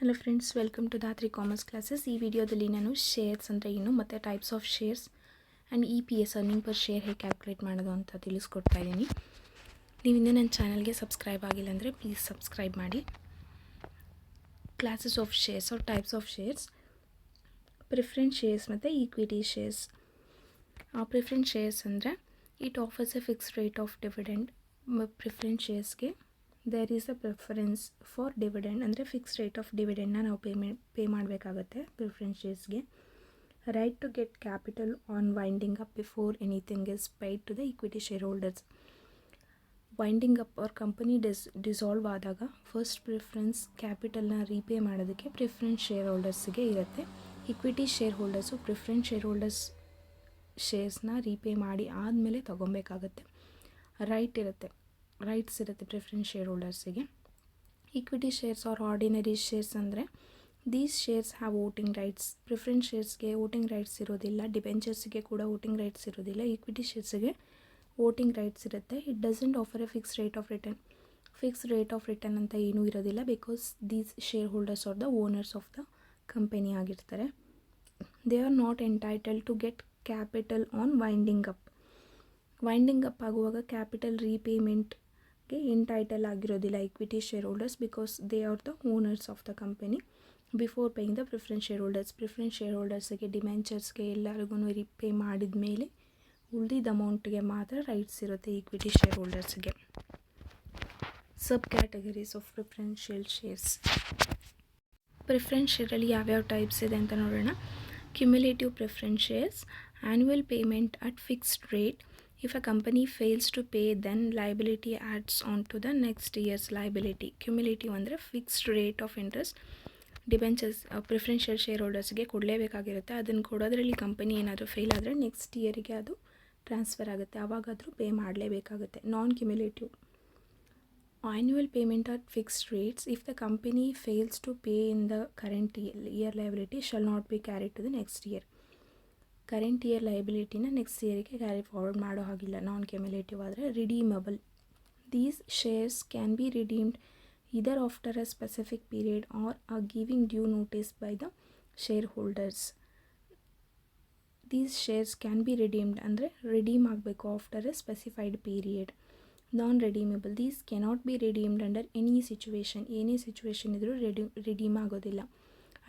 Hello friends, welcome to Dhatri commerce classes. ಈ ವಿಡಿಯೋದಲ್ಲಿ ನಾನು ಶೇರ್ಸ್ ಅಂದರೆ ಏನು ಮತ್ತು types of shares and EPS earning per share ಹೇಗೆ ಕ್ಯಾಲ್ಕುಲೇಟ್ ಮಾಡೋದು ಅಂತ ತಿಳಿಸ್ಕೊಡ್ತಾ ಇದ್ದೀನಿ. ನೀವು ಇನ್ನೂ ನನ್ನ ಚಾನಲ್ಗೆ ಸಬ್ಸ್ಕ್ರೈಬ್ ಆಗಿಲ್ಲ ಅಂದರೆ ಪ್ಲೀಸ್ ಸಬ್ಸ್ಕ್ರೈಬ್ ಮಾಡಿ. Classes of shares are types of shares, preference shares ಮತ್ತು ಈಕ್ವಿಟಿ ಶೇರ್ಸ್. ಪ್ರಿಫರೆನ್ಸ್ ಶೇರ್ಸ್ ಅಂದರೆ it offers a fixed rate of dividend. Preference ಶೇರ್ಸ್ಗೆ there is a preference for dividend, ಅಂದರೆ ಫಿಕ್ಸ್ ರೇಟ್ ಆಫ್ ಡಿವಿಡೆಂಡ್ನ ನಾವು pay ಮಾಡಬೇಕಾಗುತ್ತೆ. Preference ಶೇರ್ಸ್ಗೆ right to get capital on winding up before anything is paid to the equity share holders. Winding up ಅವ್ರ company dissolve ಆದಾಗ first preference ಕ್ಯಾಪಿಟಲ್ನ repay ಮಾಡೋದಕ್ಕೆ preference share ಹೋಲ್ಡರ್ಸ್ಗೆ ಇರುತ್ತೆ. Equity share holders preference share holders ಶೇರ್ಸ್ನ repay ಮಾಡಿ ಆದಮೇಲೆ ತೊಗೊಬೇಕಾಗತ್ತೆ. ರೈಟ್ಸ್ ಇರುತ್ತೆ ಪ್ರಿಫರೆನ್ಸ್ ಶೇರ್ ಹೋಲ್ಡರ್ಸಿಗೆ. Equity shares are ordinary shares ಅಂದರೆ these shares have voting rights. Preference ಶೇರ್ಸ್ಗೆ ವೋಟಿಂಗ್ ರೈಟ್ಸ್ ಇರೋದಿಲ್ಲ, ಡಿಬೆಂಚರ್ಸ್ಗೆ ಕೂಡ ವೋಟಿಂಗ್ ರೈಟ್ಸ್ ಇರೋದಿಲ್ಲ. ಈಕ್ವಿಟಿ ಶೇರ್ಸ್ಗೆ ವೋಟಿಂಗ್ ರೈಟ್ಸ್ ಇರುತ್ತೆ. It doesn't offer a fix rate of return ಅಂತ ಏನೂ ಇರೋದಿಲ್ಲ, because these share holders are the owners of the company ಆಗಿರ್ತಾರೆ. They are not entitle to get capital on winding up ಆಗುವಾಗ capital ರೀಪೇಮೆಂಟ್ಗೆ entitle ಆಗಿರೋದಿಲ್ಲ equity share holders, because they are the owners of the company before paying the preference share holders. Preference share ಹೋಲ್ಡರ್ಸ್ಗೆ ಡಿಮೆಂಚರ್ಸ್ಗೆ ಎಲ್ಲರಿಗೂ ರೀಪೇ ಮಾಡಿದ ಮೇಲೆ ಉಳಿದಿದ್ದ ಅಮೌಂಟ್ಗೆ ಮಾತ್ರ ರೈಟ್ಸ್ ಇರುತ್ತೆ ಈಕ್ವಿಟಿ ಶೇರ್ ಹೋಲ್ಡರ್ಸ್ಗೆ. Sub categories of preferential shares. Preference ಶೇರಲ್ಲಿ ಯಾವ್ಯಾವ ಟೈಪ್ಸ್ ಇದೆ ಅಂತ ನೋಡೋಣ. Cumulative preference shares, annual payment at fixed rate. If a company fails to pay, then liability adds on to the next year's liability. Cumulative ಅಂದರೆ fixed rate of interest. Debentures preferential share ಹೋಲ್ಡರ್ಸ್ಗೆ ಕೊಡಲೇಬೇಕಾಗಿರುತ್ತೆ. ಅದನ್ನು ಕೊಡೋದ್ರಲ್ಲಿ company ಏನಾದರೂ fail ಆದರೆ next ಇಯರಿಗೆ ಅದು transfer ಆಗುತ್ತೆ, ಆವಾಗಾದರೂ ಪೇ ಮಾಡಲೇಬೇಕಾಗುತ್ತೆ. Non cumulative annual payment at fixed rates. If the company fails to pay in the current year liability shall not be carried to the next year. Current year ಲಯಬಿಲಿಟಿನ next ಇಯರಿಗೆ carry forward ಮಾಡೋ ಹಾಗಿಲ್ಲ. Non cumulative ಆದರೆ redeemable. These shares can be redeemed either after a specific period or a giving due notice by the share holders. These shares can be redeemed ಅಂದರೆ redeem ಆಗಬೇಕು after a specified period. Non redeemable, these cannot be redeemed under any situation. ಏನೇ situation ಇದ್ದರೂ redeem ಆಗೋದಿಲ್ಲ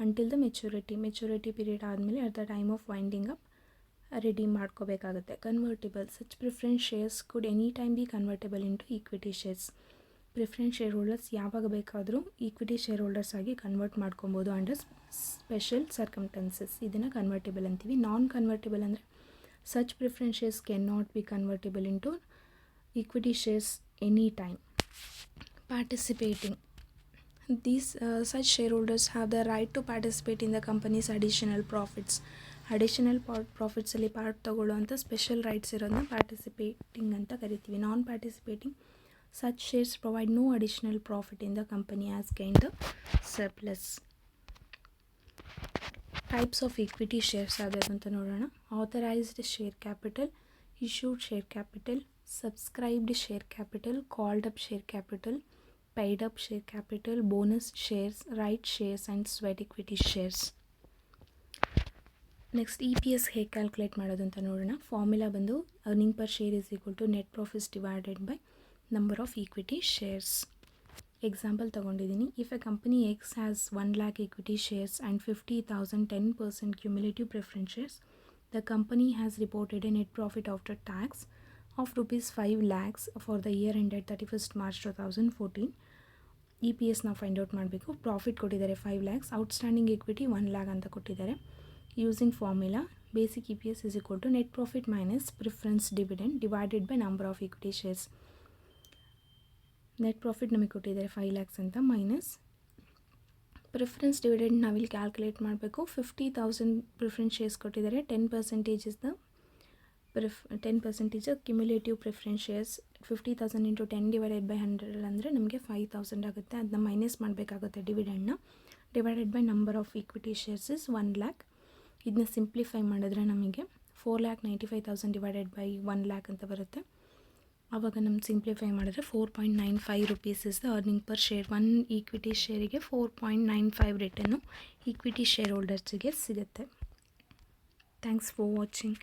until the maturity period ಆದಮೇಲೆ at the time of winding up redeem ಮಾಡ್ಕೋಬೇಕಾಗುತ್ತೆ. Convertible, such preference shares could any time be convertible into equity shares. Preference share holders ಯಾವಾಗ ಬೇಕಾದರೂ equity share holders ಆಗಿ convert ಮಾಡ್ಕೊಬೋದು under special circumstances. ಇದನ್ನು convertible ಅಂತೀವಿ. ನಾನ್ convertible ಅಂದರೆ such preference shares can not be convertible into equity shares any time. Participating, these such shareholders have the right to participate in the company's additional profits. ಪ್ರಾಫಿಟ್ಸಲ್ಲಿ part ತೊಗೊಳ್ಳೋವಂಥ special rights ಇರೋದನ್ನ participating ಅಂತ ಕರಿತೀವಿ. Non participating, such shares provide no additional profit in the company as gain the surplus. Types of equity shares ಯಾವ್ದು ಅಂತ ನೋಡೋಣ. Authorised share capital, issued share capital, subscribed share capital, called up share capital, paid up share capital, bonus shares, right shares and sweat equity shares. Next EPS ಹೇಗೆ calculate ಮಾಡೋದು ಅಂತ ನೋಡೋಣ. Formula ಬಂದು earning per share is equal to net profits divided by number of equity shares. Example ತೊಗೊಂಡಿದ್ದೀನಿ. If a company X has 1 lakh equity shares and 50,000 10% cumulative preference shares, the company has reported a net profit after tax of rupees 5 lakhs for the year ended 31st March 2014. EPS ನಾವು find out ಮಾಡಬೇಕು. Profit ಕೊಟ್ಟಿದ್ದಾರೆ 5 lakhs, outstanding equity 1 lakh ಅಂತ ಕೊಟ್ಟಿದ್ದಾರೆ. Using formula basic EPS is equal to net profit minus preference dividend divided by number of equity shares. Net profit ನಮಗೆ ಕೊಟ್ಟಿದ್ದಾರೆ 5 lakhs ಅಂತ, minus preference dividend ನಾವಿಲ್ಲಿ calculate ಮಾಡಬೇಕು. 50,000 preference shares ಕೊಟ್ಟಿದ್ದಾರೆ. 10% is the 10% cumulative preference shares. 50,000 into 10 divided by 100 ಅಂದರೆ ನಮಗೆ 5,000 ಆಗುತ್ತೆ. ಅದನ್ನ ಮೈನಸ್ ಮಾಡಬೇಕಾಗುತ್ತೆ ಡಿವಿಡೆಂಡ್ನ. Divided by number of equity shares is 1 lakh. ಇದನ್ನ ಸಿಂಪ್ಲಿಫೈ ಮಾಡಿದ್ರೆ ನಮಗೆ 4,95,000 ಡಿವೈಡೆಡ್ ಬೈ 1 lakh ಅಂತ ಬರುತ್ತೆ. ಆವಾಗ ನಮ್ಗೆ ಸಿಂಪ್ಲಿಫೈ ಮಾಡಿದ್ರೆ 4.95 rupees is the earning per share. One equity ಶೇರಿಗೆ 4.95 ರಿಟರ್ನು ಈಕ್ವಿಟಿ ಶೇರ್ ಹೋಲ್ಡರ್ಸಿಗೆ ಸಿಗುತ್ತೆ. Thanks for watching.